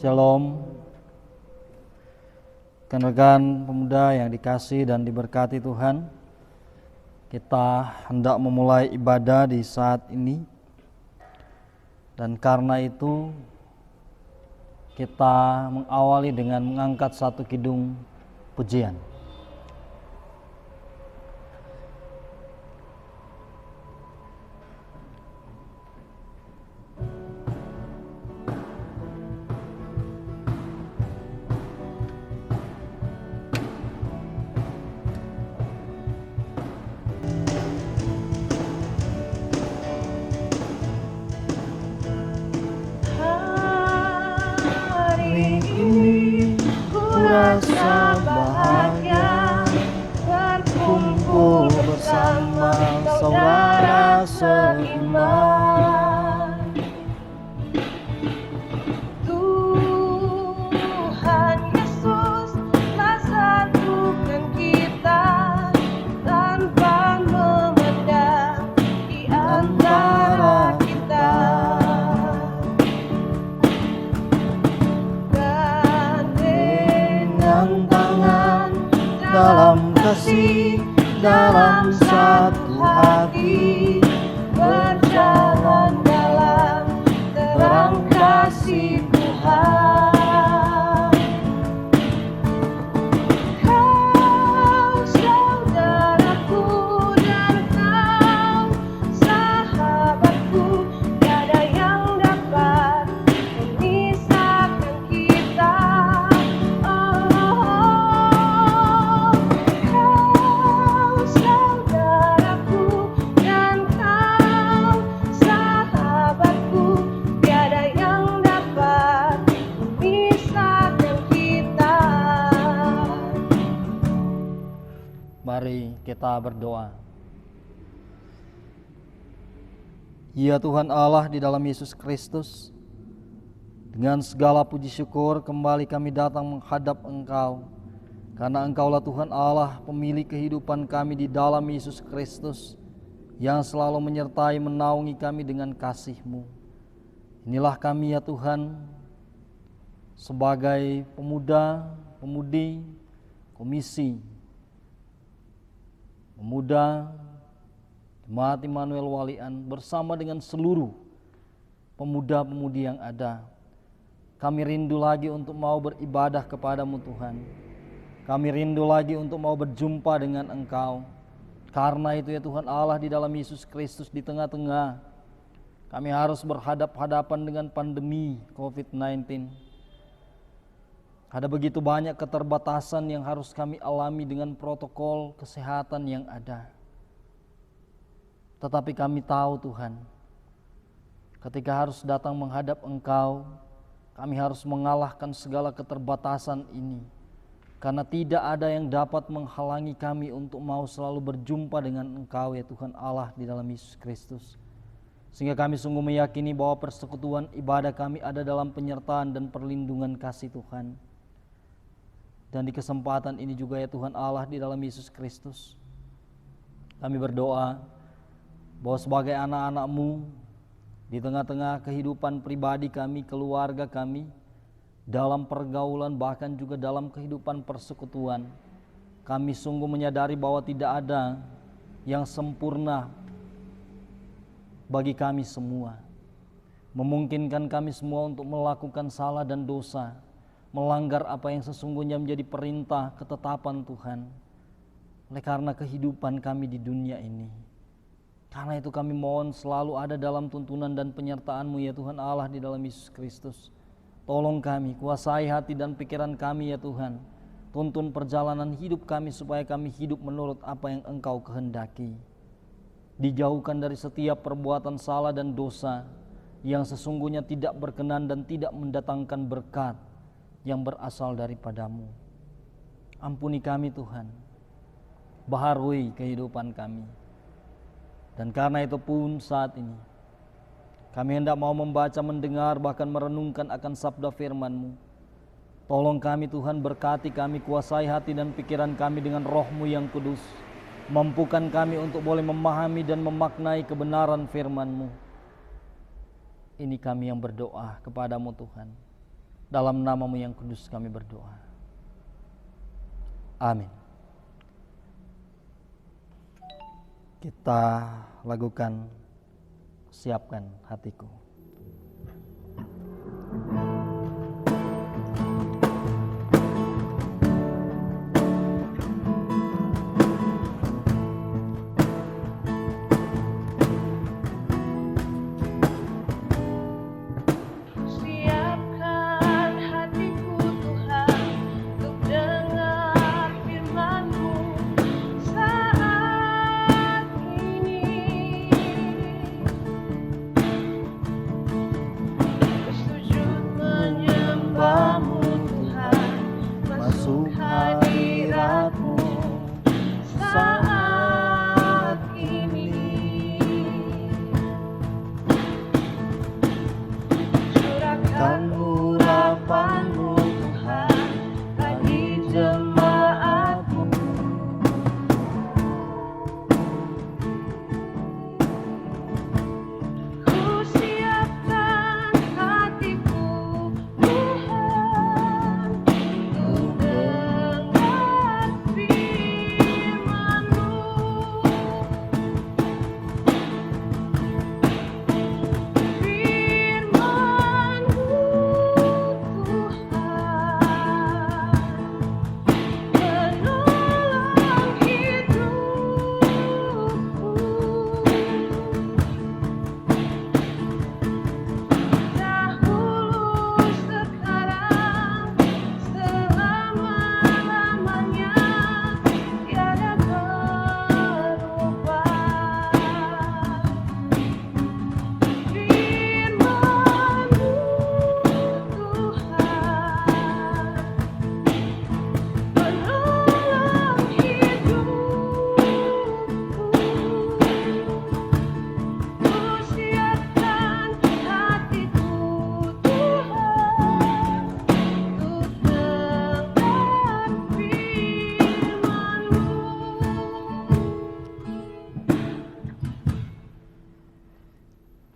Shalom, rekan-rekan pemuda yang dikasihi dan diberkati Tuhan. Kita hendak memulai ibadah di saat ini, dan karena itu kita mengawali dengan mengangkat satu kidung pujian. Rasa bahagia berkumpul bersama saudara seiman. Tuhan Yesus telah satukan kita tanpa memandang di antara kita. Dalam kasih, dalam satu hati, berjalan dalam terang kasih Tuhan. Kau saudaraku dan kau sahabatku, tiada yang dapat memisahkan kita. Mari kita berdoa. Ya Tuhan Allah di dalam Yesus Kristus, dengan segala puji syukur kembali kami datang menghadap Engkau, karena Engkaulah Tuhan Allah, pemilik kehidupan kami di dalam Yesus Kristus, yang selalu menyertai menaungi kami dengan kasih-Mu. Inilah kami ya Tuhan, sebagai pemuda, pemudi, komisi pemuda Jemaat Immanuel Walian bersama dengan seluruh pemuda-pemudi yang ada. Kami rindu lagi untuk mau beribadah kepadamu Tuhan. Kami rindu lagi untuk mau berjumpa dengan Engkau. Karena itu ya Tuhan Allah, di dalam Yesus Kristus, di tengah-tengah kami harus berhadap-hadapan dengan pandemi COVID-19. Ada begitu banyak keterbatasan yang harus kami alami dengan protokol kesehatan yang ada. Tetapi kami tahu Tuhan, ketika harus datang menghadap Engkau, kami harus mengalahkan segala keterbatasan ini. Karena tidak ada yang dapat menghalangi kami untuk mau selalu berjumpa dengan Engkau ya Tuhan Allah di dalam Yesus Kristus. Sehingga kami sungguh meyakini bahwa persekutuan ibadah kami ada dalam penyertaan dan perlindungan kasih Tuhan. Dan di kesempatan ini juga ya Tuhan Allah di dalam Yesus Kristus, kami berdoa bahwa sebagai anak-anak-Mu, di tengah-tengah kehidupan pribadi kami, keluarga kami, dalam pergaulan bahkan juga dalam kehidupan persekutuan, kami sungguh menyadari bahwa tidak ada yang sempurna bagi kami semua. Memungkinkan kami semua untuk melakukan salah dan dosa, melanggar apa yang sesungguhnya menjadi perintah ketetapan Tuhan, oleh karena kehidupan kami di dunia ini. Karena itu kami mohon selalu ada dalam tuntunan dan penyertaan-Mu ya Tuhan Allah di dalam Yesus Kristus. Tolong kami, kuasai hati dan pikiran kami ya Tuhan. Tuntun perjalanan hidup kami supaya kami hidup menurut apa yang Engkau kehendaki. Dijauhkan dari setiap perbuatan salah dan dosa yang sesungguhnya tidak berkenan dan tidak mendatangkan berkat yang berasal daripada-Mu. Ampuni kami Tuhan, baharui kehidupan kami. Dan karena itu pun saat ini kami hendak mau membaca, mendengar, bahkan merenungkan akan sabda firman-Mu. Tolong kami Tuhan, berkati kami, kuasai hati dan pikiran kami dengan Roh-Mu yang kudus. Mampukan kami untuk boleh memahami dan memaknai kebenaran firman-Mu. Ini kami yang berdoa kepadamu Tuhan. Dalam nama-Mu yang kudus kami berdoa. Amin. Kita lakukan siapkan hatiku. Siapkan hatiku Tuhan untuk dengar firman-Mu saat ini. Sujud menyembah-Mu Tuhan, masuk hadirat-Mu saat ini. Curahkan urapan-Mu Tuhan bagi jemaat-Mu. Ku siapkan hatiku Tuhan untuk dengar firman-Mu. Firman-Mu Tuhan, penolong hidupku. Dahulu, sekarang, selama-lamanya, tiada berubah. Firman-Mu Tuhan, penolong hidupku. Ku siapkan hatiku Tuhan untuk dengar firman-Mu.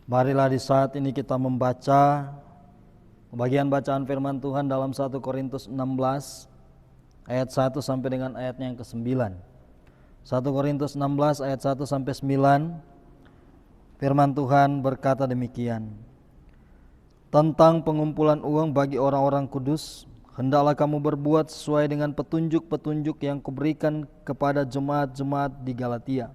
Marilah di saat ini kita membaca bagian bacaan firman Tuhan dalam 1 Korintus 16 ayat 1 sampai dengan ayatnya yang ke-9. 1 Korintus 16 ayat 1 sampai 9. Firman Tuhan berkata demikian. Tentang pengumpulan uang bagi orang-orang kudus, hendaklah kamu berbuat sesuai dengan petunjuk-petunjuk yang kuberikan kepada jemaat-jemaat di Galatia.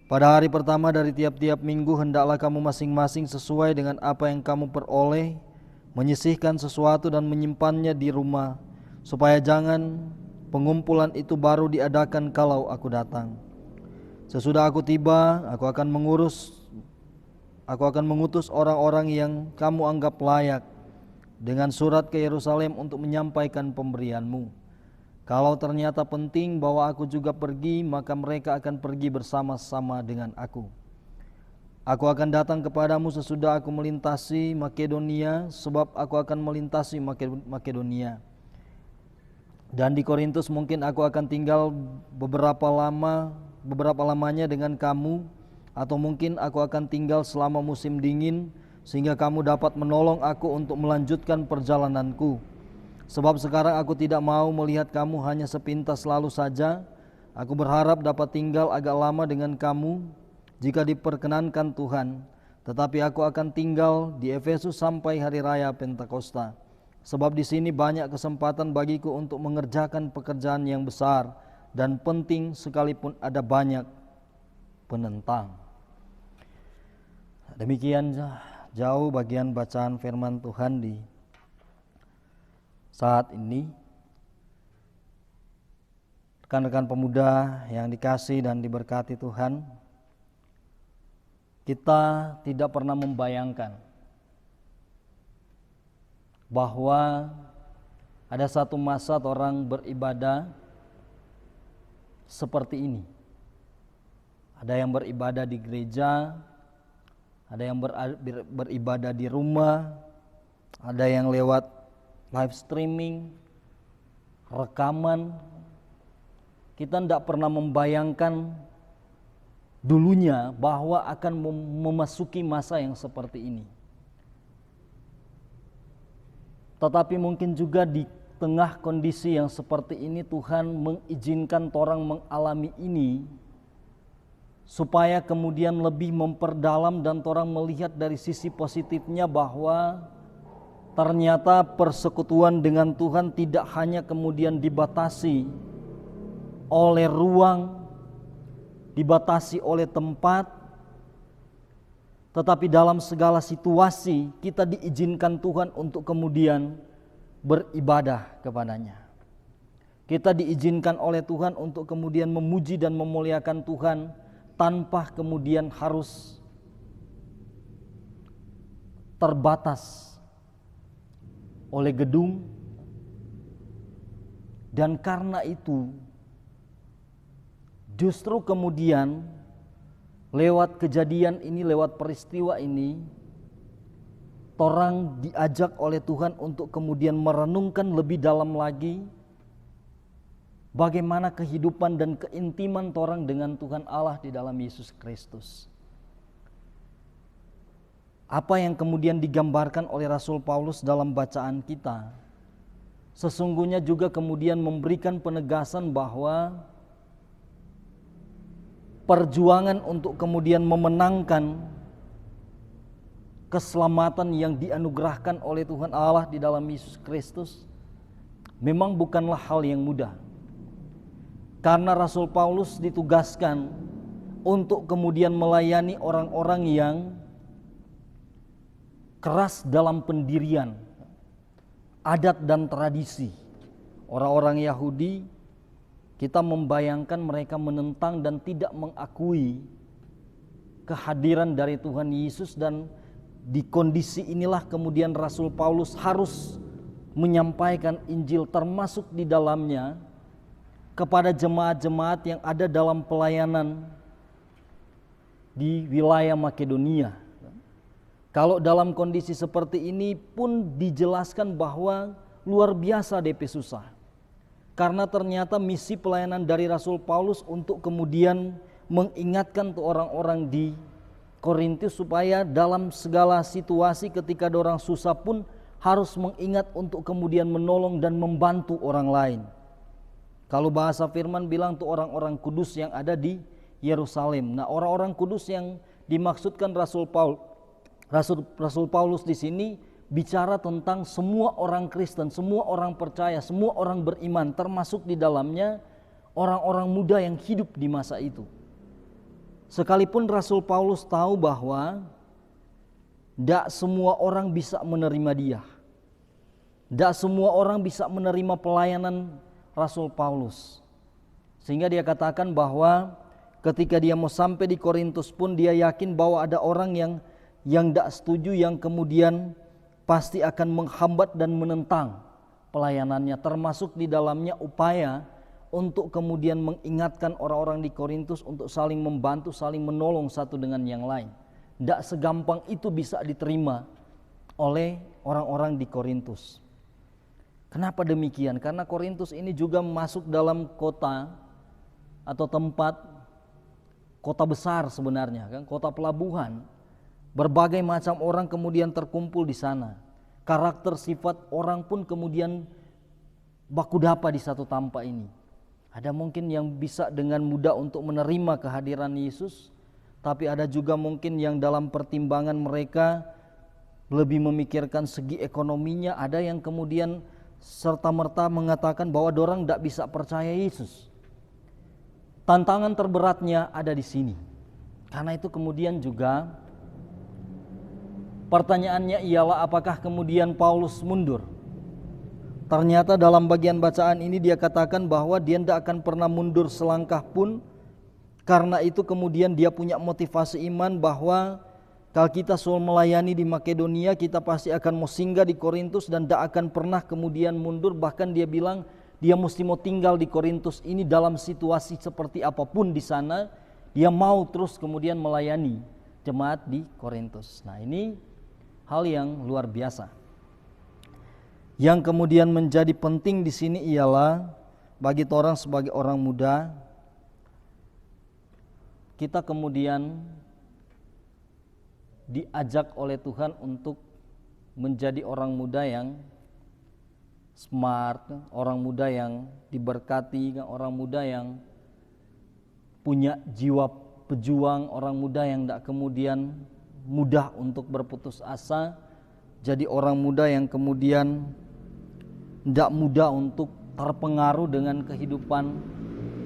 Pada hari pertama dari tiap-tiap minggu hendaklah kamu masing-masing sesuai dengan apa yang kamu peroleh, menyisihkan sesuatu dan menyimpannya di rumah, supaya jangan pengumpulan itu baru diadakan kalau aku datang. Sesudah aku tiba, aku akan mengutus orang-orang yang kamu anggap layak dengan surat ke Yerusalem untuk menyampaikan pemberianmu. Kalau ternyata penting bahwa aku juga pergi, maka mereka akan pergi bersama-sama dengan aku. Aku akan datang kepadamu sesudah aku melintasi Makedonia, sebab aku akan melintasi Makedonia. Dan di Korintus mungkin aku akan tinggal beberapa lamanya dengan kamu, atau mungkin aku akan tinggal selama musim dingin, sehingga kamu dapat menolong aku untuk melanjutkan perjalananku. Sebab sekarang aku tidak mau melihat kamu hanya sepintas lalu saja. Aku berharap dapat tinggal agak lama dengan kamu jika diperkenankan Tuhan. Tetapi aku akan tinggal di Efesus sampai hari raya Pentakosta. Sebab di sini banyak kesempatan bagiku untuk mengerjakan pekerjaan yang besar dan penting sekalipun ada banyak penentang. Demikian jauh bagian bacaan firman Tuhan di saat ini. Rekan-rekan pemuda yang dikasihi dan diberkati Tuhan, kita tidak pernah membayangkan bahwa ada satu masa orang beribadah seperti ini. Ada yang beribadah di gereja, ada yang beribadah di rumah, ada yang lewat live streaming, rekaman. Kita tidak pernah membayangkan dulunya bahwa akan memasuki masa yang seperti ini. Tetapi mungkin juga di tengah kondisi yang seperti ini Tuhan mengizinkan torang mengalami ini supaya kemudian lebih memperdalam dan torang melihat dari sisi positifnya bahwa ternyata persekutuan dengan Tuhan tidak hanya kemudian dibatasi oleh ruang, dibatasi oleh tempat, tetapi dalam segala situasi kita diizinkan Tuhan untuk kemudian beribadah kepadanya. Kita diizinkan oleh Tuhan untuk kemudian memuji dan memuliakan Tuhan tanpa kemudian harus terbatas oleh gedung. Dan karena itu justru kemudian lewat kejadian ini, lewat peristiwa ini, torang diajak oleh Tuhan untuk kemudian merenungkan lebih dalam lagi bagaimana kehidupan dan keintiman torang dengan Tuhan Allah di dalam Yesus Kristus. Apa yang kemudian digambarkan oleh Rasul Paulus dalam bacaan kita sesungguhnya juga kemudian memberikan penegasan bahwa perjuangan untuk kemudian memenangkan keselamatan yang dianugerahkan oleh Tuhan Allah di dalam Yesus Kristus memang bukanlah hal yang mudah. Karena Rasul Paulus ditugaskan untuk kemudian melayani orang-orang yang keras dalam pendirian, adat dan tradisi. Orang-orang Yahudi, kita membayangkan mereka menentang dan tidak mengakui kehadiran dari Tuhan Yesus, dan di kondisi inilah kemudian Rasul Paulus harus menyampaikan Injil termasuk di dalamnya kepada jemaat-jemaat yang ada dalam pelayanan di wilayah Makedonia. Kalau dalam kondisi seperti ini pun dijelaskan bahwa luar biasa DP susah. Karena ternyata misi pelayanan dari Rasul Paulus untuk kemudian mengingatkan tuh orang-orang di Korintus supaya dalam segala situasi ketika orang susah pun harus mengingat untuk kemudian menolong dan membantu orang lain. Kalau bahasa firman bilang tuh orang-orang kudus yang ada di Yerusalem. Nah, orang-orang kudus yang dimaksudkan Rasul Paulus di sini bicara tentang semua orang Kristen, semua orang percaya, semua orang beriman, termasuk di dalamnya orang-orang muda yang hidup di masa itu. Sekalipun Rasul Paulus tahu bahwa tidak semua orang bisa menerima dia, tidak semua orang bisa menerima pelayanan Rasul Paulus, sehingga dia katakan bahwa ketika dia mau sampai di Korintus pun dia yakin bahwa ada orang yang tidak setuju, yang kemudian pasti akan menghambat dan menentang pelayanannya, termasuk di dalamnya upaya untuk kemudian mengingatkan orang-orang di Korintus untuk saling membantu, saling menolong satu dengan yang lain. Tidak segampang itu bisa diterima oleh orang-orang di Korintus. Kenapa demikian? Karena Korintus ini juga masuk dalam kota atau tempat kota besar sebenarnya, kan? Kota pelabuhan. Berbagai macam orang kemudian terkumpul di sana. Karakter sifat orang pun kemudian baku dapa di satu tempat ini. Ada mungkin yang bisa dengan mudah untuk menerima kehadiran Yesus, tapi ada juga mungkin yang dalam pertimbangan mereka lebih memikirkan segi ekonominya. Ada yang kemudian serta-merta mengatakan bahwa dorang tidak bisa percaya Yesus. Tantangan terberatnya ada di sini. Karena itu kemudian juga pertanyaannya ialah apakah kemudian Paulus mundur? Ternyata dalam bagian bacaan ini dia katakan bahwa dia tidak akan pernah mundur selangkah pun. Karena itu kemudian dia punya motivasi iman bahwa kalau kita soal melayani di Makedonia, kita pasti akan mau singgah di Korintus dan tidak akan pernah kemudian mundur. Bahkan dia bilang dia mesti mau tinggal di Korintus ini dalam situasi seperti apapun di sana. Dia mau terus kemudian melayani jemaat di Korintus. Nah, ini hal yang luar biasa. Yang kemudian menjadi penting di sini ialah bagi orang sebagai orang muda, kita kemudian diajak oleh Tuhan untuk menjadi orang muda yang smart, orang muda yang diberkati, orang muda yang punya jiwa pejuang, orang muda yang tidak kemudian mudah untuk berputus asa, jadi orang muda yang kemudian tidak mudah untuk terpengaruh dengan kehidupan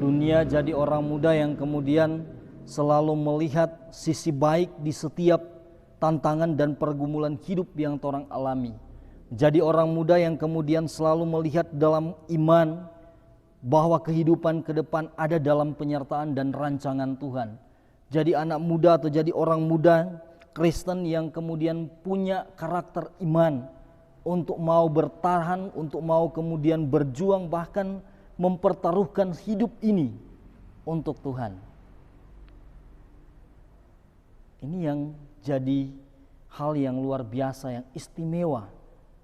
dunia, jadi orang muda yang kemudian selalu melihat sisi baik di setiap tantangan dan pergumulan hidup yang orang alami. Jadi orang muda yang kemudian selalu melihat dalam iman bahwa kehidupan ke depan ada dalam penyertaan dan rancangan Tuhan. Jadi anak muda atau jadi orang muda Kristen yang kemudian punya karakter iman untuk mau bertahan, untuk mau kemudian berjuang, bahkan mempertaruhkan hidup ini untuk Tuhan. Ini yang jadi hal yang luar biasa, yang istimewa,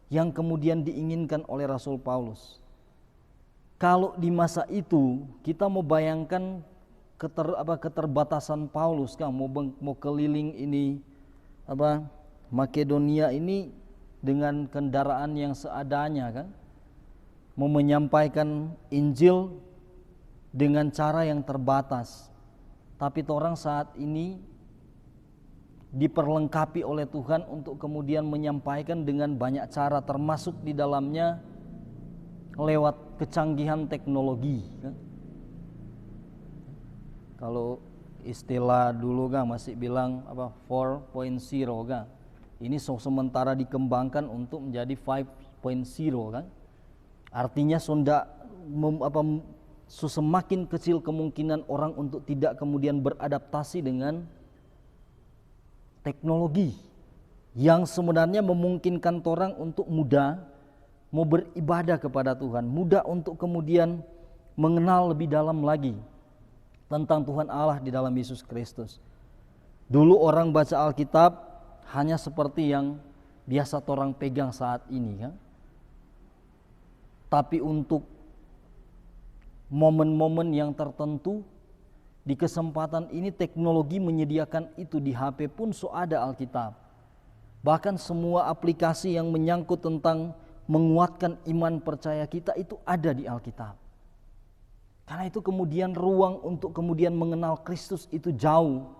yang kemudian diinginkan oleh Rasul Paulus. Kalau di masa itu kita mau bayangkan keterbatasan Paulus, kan mau keliling ini Makedonia ini dengan kendaraan yang seadanya, kan, mau menyampaikan Injil dengan cara yang terbatas. Tapi orang saat ini diperlengkapi oleh Tuhan untuk kemudian menyampaikan dengan banyak cara, termasuk di dalamnya lewat kecanggihan teknologi, kan? Kalau istilah dulu kan masih bilang 4.0 kan, ini sementara dikembangkan untuk menjadi 5.0 kan, artinya semakin kecil kemungkinan orang untuk tidak kemudian beradaptasi dengan teknologi yang sebenarnya memungkinkan orang untuk mudah mau beribadah kepada Tuhan, mudah untuk kemudian mengenal lebih dalam lagi tentang Tuhan Allah di dalam Yesus Kristus. Dulu orang baca Alkitab hanya seperti yang biasa orang pegang saat ini, kan? Tapi untuk momen-momen yang tertentu, di kesempatan ini teknologi menyediakan itu, di HP pun ada Alkitab. Bahkan semua aplikasi yang menyangkut tentang menguatkan iman percaya kita itu ada di Alkitab. Karena itu kemudian ruang untuk kemudian mengenal Kristus itu jauh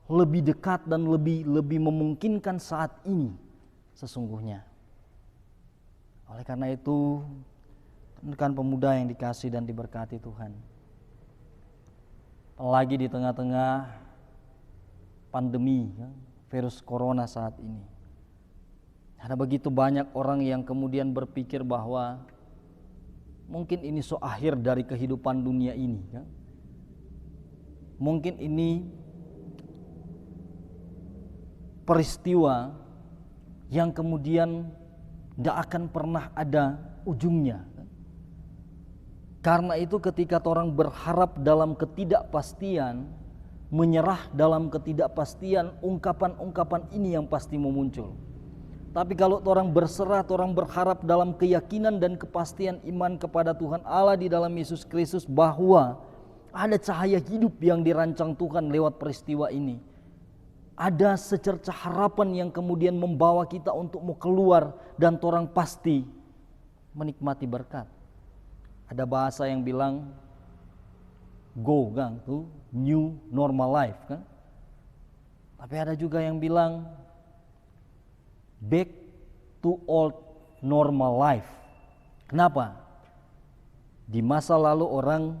lebih dekat dan lebih memungkinkan saat ini sesungguhnya. Oleh karena itu, rekan pemuda yang dikasih dan diberkati Tuhan, apalagi di tengah-tengah pandemi virus corona saat ini, ada begitu banyak orang yang kemudian berpikir bahwa mungkin ini akhir dari kehidupan dunia ini, kan? Mungkin ini peristiwa yang kemudian tidak akan pernah ada ujungnya. Karena itu ketika orang berharap dalam ketidakpastian, menyerah dalam ketidakpastian, ungkapan-ungkapan ini yang pasti memuncul. Tapi kalau orang berserah, orang berharap dalam keyakinan dan kepastian iman kepada Tuhan Allah di dalam Yesus Kristus, bahwa ada cahaya hidup yang dirancang Tuhan lewat peristiwa ini. Ada secercah harapan yang kemudian membawa kita untuk mau keluar dan orang pasti menikmati berkat. Ada bahasa yang bilang go kan, to new normal life, kan? Tapi ada juga yang bilang back to old normal life. Kenapa? Di masa lalu orang,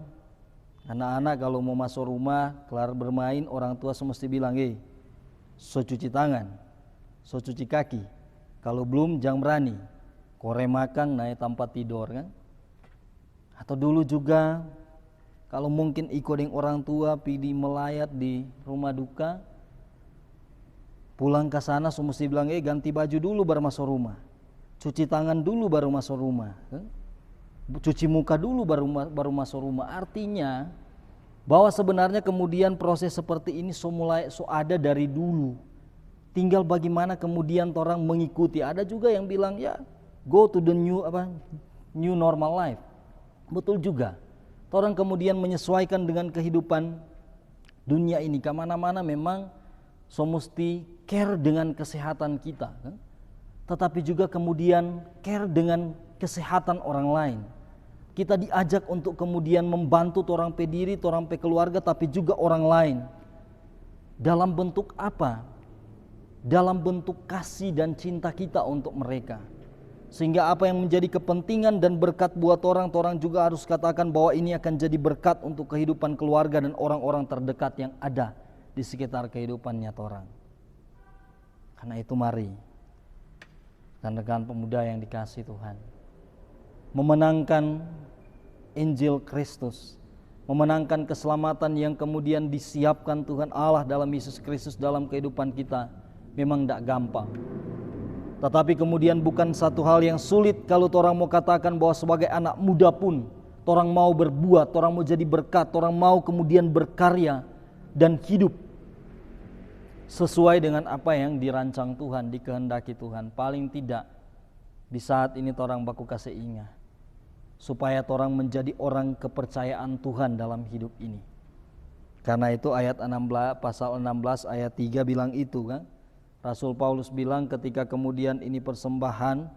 anak-anak kalau mau masuk rumah, kelar bermain, orang tua semesti bilang, so cuci tangan, so cuci kaki. Kalau belum jangan berani, kore makan naik tanpa tidur, kan? Atau dulu juga kalau mungkin ikut dengan orang tua pergi melayat di rumah duka, pulang ke sana mesti bilang ganti baju dulu baru masuk rumah, cuci tangan dulu baru masuk rumah, cuci muka dulu baru masuk rumah. Artinya bahwa sebenarnya kemudian proses seperti ini ada dari dulu, tinggal bagaimana kemudian orang mengikuti. Ada juga yang bilang ya go to the new normal life. Betul juga, orang kemudian menyesuaikan dengan kehidupan dunia ini. Kemana-mana memang mesti care dengan kesehatan kita, kan? tetapi juga kemudian care dengan kesehatan orang lain. Kita diajak untuk kemudian membantu torang pe diri, torang pe keluarga, tapi juga orang lain. Dalam bentuk apa? Dalam bentuk kasih dan cinta kita untuk mereka. Sehingga apa yang menjadi kepentingan dan berkat buat orang juga harus katakan bahwa ini akan jadi berkat untuk kehidupan keluarga dan orang-orang terdekat yang ada di sekitar kehidupannya orang. Karena itu mari, rekan-rekan pemuda yang dikasihi Tuhan, memenangkan Injil Kristus, memenangkan keselamatan yang kemudian disiapkan Tuhan Allah dalam Yesus Kristus dalam kehidupan kita, memang tidak gampang. Tetapi kemudian bukan satu hal yang sulit kalau orang mau katakan bahwa sebagai anak muda pun orang mau berbuat, orang mau jadi berkat, orang mau kemudian berkarya dan hidup sesuai dengan apa yang dirancang Tuhan, dikehendaki Tuhan. Paling tidak di saat ini orang baku kasih ingat supaya orang menjadi orang kepercayaan Tuhan dalam hidup ini. Karena itu ayat 16, pasal 16 ayat 3 bilang itu kan. Rasul Paulus bilang ketika kemudian ini persembahan,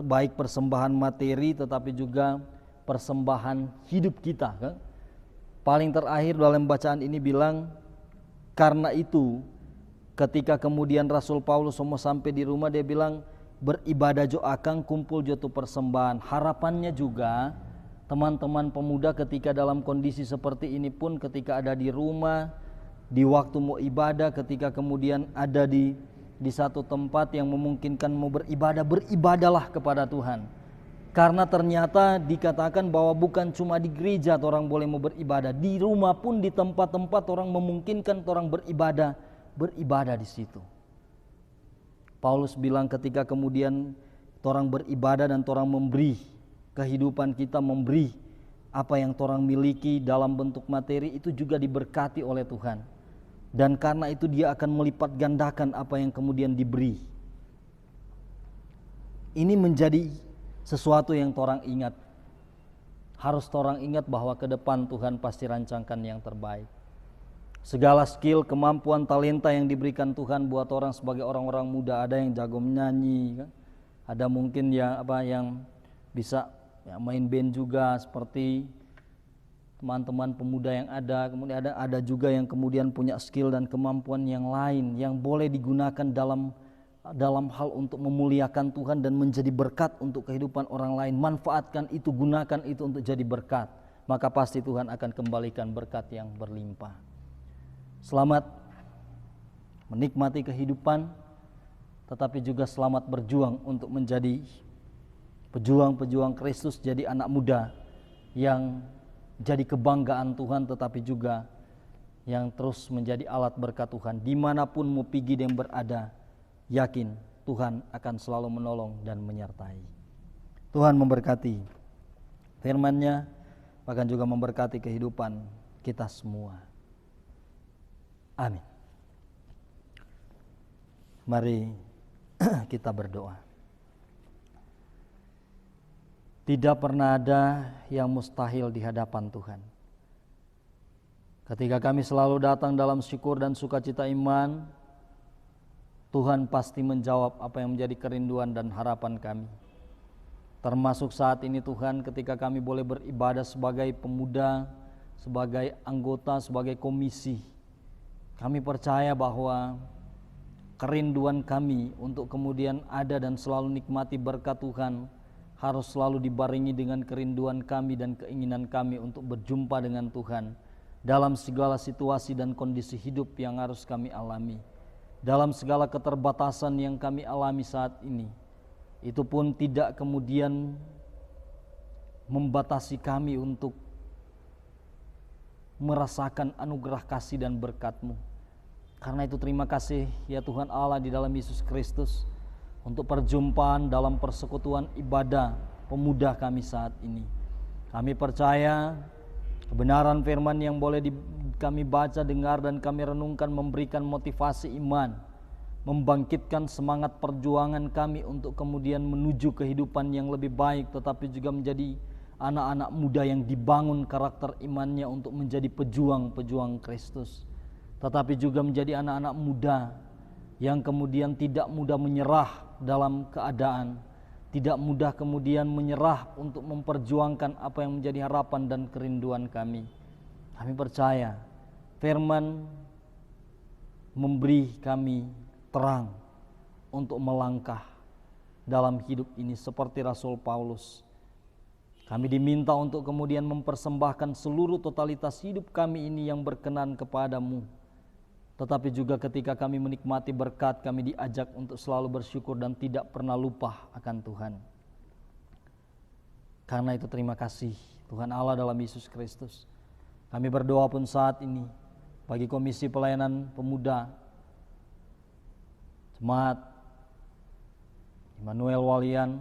baik persembahan materi tetapi juga persembahan hidup kita kan. Paling terakhir dalam bacaan ini bilang, karena itu ketika kemudian Rasul Paulus mau sampai di rumah, dia bilang beribadah jo akang kumpul jo tu persembahan. Harapannya juga teman-teman pemuda ketika dalam kondisi seperti ini pun, ketika ada di rumah, di waktu mau ibadah, ketika kemudian ada di satu tempat yang memungkinkan mau beribadah, beribadahlah kepada Tuhan. Karena ternyata dikatakan bahwa bukan cuma di gereja orang boleh mau beribadah, di rumah pun, di tempat-tempat orang memungkinkan orang beribadah di situ. Paulus bilang ketika kemudian orang beribadah dan orang memberi kehidupan kita, memberi apa yang orang miliki dalam bentuk materi, itu juga diberkati oleh Tuhan. Dan karena itu dia akan melipat gandakan apa yang kemudian diberi. Ini menjadi sesuatu yang orang ingat. Harus orang ingat bahwa ke depan Tuhan pasti rancangkan yang terbaik. Segala skill, kemampuan, talenta yang diberikan Tuhan buat orang sebagai orang-orang muda, ada yang jago menyanyi, kan? Ada mungkin yang bisa main band juga seperti teman-teman pemuda yang ada. Kemudian ada juga yang kemudian punya skill dan kemampuan yang lain yang boleh digunakan dalam hal untuk memuliakan Tuhan dan menjadi berkat untuk kehidupan orang lain. Manfaatkan itu, gunakan itu untuk jadi berkat, maka pasti Tuhan akan kembalikan berkat yang berlimpah. Selamat menikmati kehidupan, tetapi juga selamat berjuang untuk menjadi pejuang-pejuang Kristus, jadi anak muda yang jadi kebanggaan Tuhan, tetapi juga yang terus menjadi alat berkat Tuhan. Dimanapun mau pergi dan berada, yakin Tuhan akan selalu menolong dan menyertai. Tuhan memberkati firman-Nya, bahkan juga memberkati kehidupan kita semua. Amin. Mari kita berdoa. Tidak pernah ada yang mustahil di hadapan Tuhan. Ketika kami selalu datang dalam syukur dan sukacita iman, Tuhan pasti menjawab apa yang menjadi kerinduan dan harapan kami. Termasuk saat ini Tuhan, ketika kami boleh beribadah sebagai pemuda, sebagai anggota, sebagai komisi, kami percaya bahwa kerinduan kami untuk kemudian ada dan selalu nikmati berkat Tuhan harus selalu dibarengi dengan kerinduan kami dan keinginan kami untuk berjumpa dengan Tuhan dalam segala situasi dan kondisi hidup yang harus kami alami, dalam segala keterbatasan yang kami alami saat ini. Itu pun tidak kemudian membatasi kami untuk merasakan anugerah kasih dan berkat-Mu. Karena itu terima kasih ya Tuhan Allah di dalam Yesus Kristus untuk perjumpaan dalam persekutuan ibadah pemuda kami saat ini. Kami percaya kebenaran firman yang boleh kami baca, dengar, dan kami renungkan memberikan motivasi iman, membangkitkan semangat perjuangan kami untuk kemudian menuju kehidupan yang lebih baik, tetapi juga menjadi anak-anak muda yang dibangun karakter imannya untuk menjadi pejuang-pejuang Kristus, tetapi juga menjadi anak-anak muda yang kemudian tidak mudah menyerah dalam keadaan tidak mudah kemudian menyerah untuk memperjuangkan apa yang menjadi harapan dan kerinduan kami. Kami percaya firman memberi kami terang untuk melangkah dalam hidup ini seperti Rasul Paulus. Kami diminta untuk kemudian mempersembahkan seluruh totalitas hidup kami ini yang berkenan kepadamu. Tetapi juga ketika kami menikmati berkat, kami diajak untuk selalu bersyukur dan tidak pernah lupa akan Tuhan. Karena itu terima kasih Tuhan Allah dalam Yesus Kristus. Kami berdoa pun saat ini bagi Komisi Pelayanan Pemuda, Jemaat Immanuel Walian,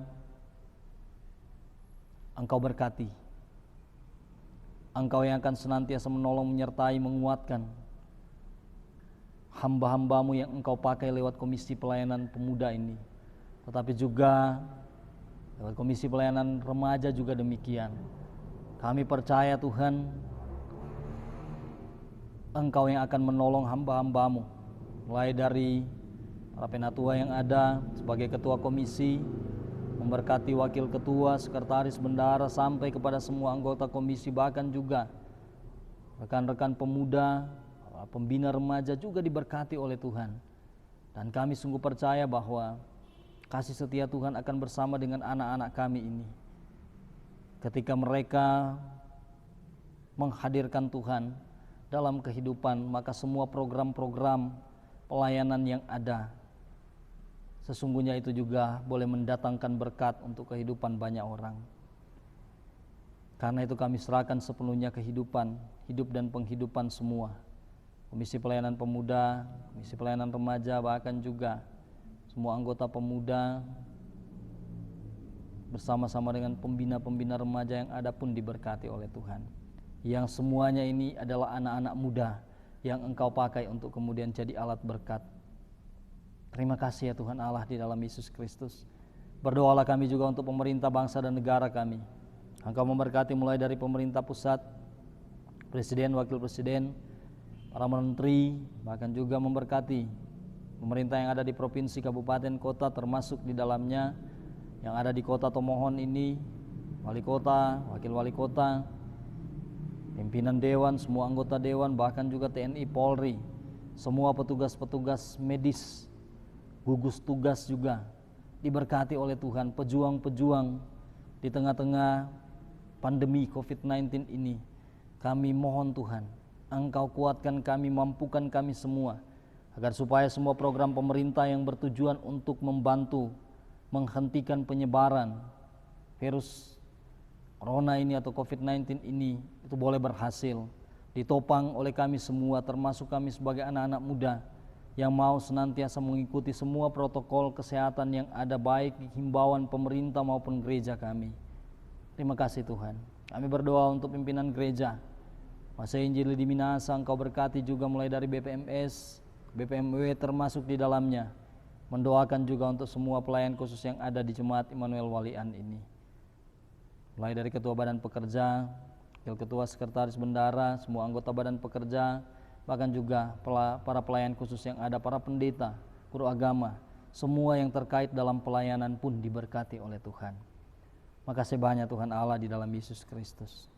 Engkau berkati. Engkau yang akan senantiasa menolong, menyertai, menguatkan hamba-hambamu yang Engkau pakai lewat Komisi Pelayanan Pemuda ini. Tetapi juga lewat Komisi Pelayanan Remaja juga demikian. Kami percaya Tuhan, Engkau yang akan menolong hamba-hambamu, mulai dari para penatua yang ada sebagai ketua komisi, memberkati wakil ketua, sekretaris, bendara, sampai kepada semua anggota komisi, bahkan juga rekan-rekan pemuda, pembina remaja juga diberkati oleh Tuhan. Dan kami sungguh percaya bahwa kasih setia Tuhan akan bersama dengan anak-anak kami ini. Ketika mereka menghadirkan Tuhan dalam kehidupan, maka semua program-program pelayanan yang ada sesungguhnya itu juga boleh mendatangkan berkat untuk kehidupan banyak orang. Karena itu kami serahkan sepenuhnya kehidupan, hidup dan penghidupan semua. Komisi Pelayanan Pemuda, Komisi Pelayanan Remaja, bahkan juga semua anggota pemuda bersama-sama dengan pembina-pembina remaja yang ada pun diberkati oleh Tuhan. Yang semuanya ini adalah anak-anak muda yang Engkau pakai untuk kemudian jadi alat berkat. Terima kasih ya Tuhan Allah di dalam Yesus Kristus. Berdoalah kami juga untuk pemerintah bangsa dan negara kami. Engkau memberkati mulai dari pemerintah pusat, presiden, wakil presiden, para menteri, bahkan juga memberkati pemerintah yang ada di provinsi, kabupaten, kota, termasuk di dalamnya yang ada di kota Tomohon ini, wali kota, wakil wali kota, pimpinan dewan, semua anggota dewan, bahkan juga TNI, Polri, semua petugas-petugas medis, gugus tugas juga diberkati oleh Tuhan. Pejuang-pejuang di tengah-tengah pandemi COVID-19 ini, kami mohon Tuhan, Engkau kuatkan kami, mampukan kami semua, agar supaya semua program pemerintah yang bertujuan untuk membantu menghentikan penyebaran virus Corona ini atau COVID-19 ini itu boleh berhasil ditopang oleh kami semua, termasuk kami sebagai anak-anak muda yang mau senantiasa mengikuti semua protokol kesehatan yang ada, baik himbauan pemerintah maupun gereja kami. Terima kasih Tuhan. Kami berdoa untuk pimpinan gereja Masa Injil di Minasa, Engkau berkati juga mulai dari BPMS, BPMW termasuk di dalamnya. Mendoakan juga untuk semua pelayan khusus yang ada di Jemaat Immanuel Walian ini. Mulai dari Ketua Badan Pekerja, Wakil Ketua, Sekretaris Bendara, semua anggota Badan Pekerja, bahkan juga para pelayan khusus yang ada, para pendeta, guru agama, semua yang terkait dalam pelayanan pun diberkati oleh Tuhan. Makasih banyak Tuhan Allah di dalam Yesus Kristus.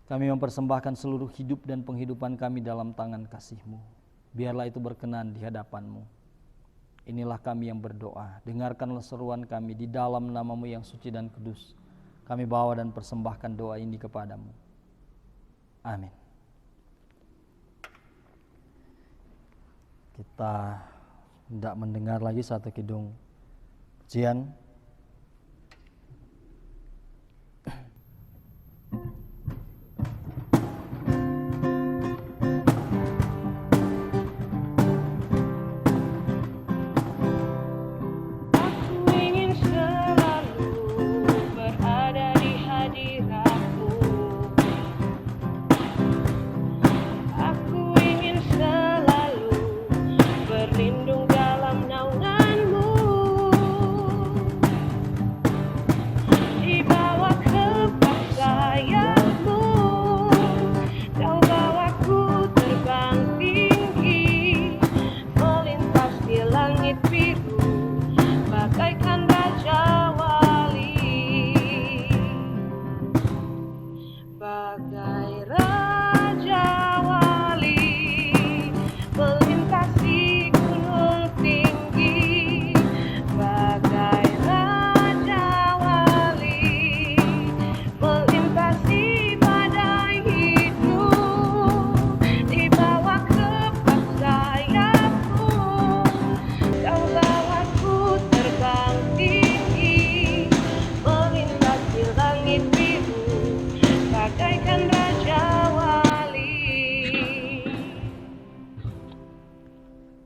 Kami mempersembahkan seluruh hidup dan penghidupan kami dalam tangan kasih-Mu. Biarlah itu berkenan di hadapan-Mu. Inilah kami yang berdoa. Dengarkanlah seruan kami di dalam nama-Mu yang suci dan kudus. Kami bawa dan persembahkan doa ini kepadamu. Amin. Kita tidak mendengar lagi satu kidung pujian. Aku ingin selalu berada di hadirat-Mu. Aku ingin selalu berlindung dalam naungan-Mu. Di bawah kepak sayap-Mu, Kau bawaku terbang tinggi, melintas di langit biru.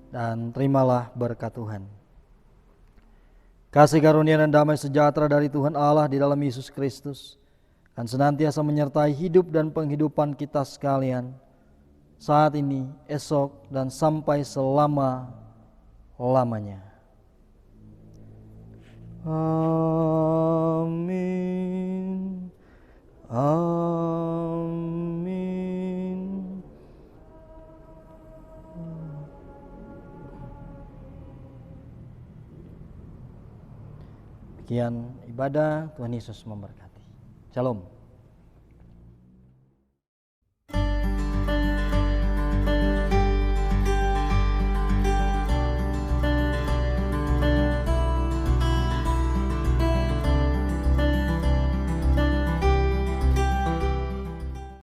dan terimalah berkat Tuhan. Kasih karunia dan damai sejahtera dari Tuhan Allah di dalam Yesus Kristus akan senantiasa menyertai hidup dan penghidupan kita sekalian, saat ini, esok, dan sampai selama-lamanya. Amin. Amin. Demikian ibadah, Tuhan Yesus memberkati. Shalom.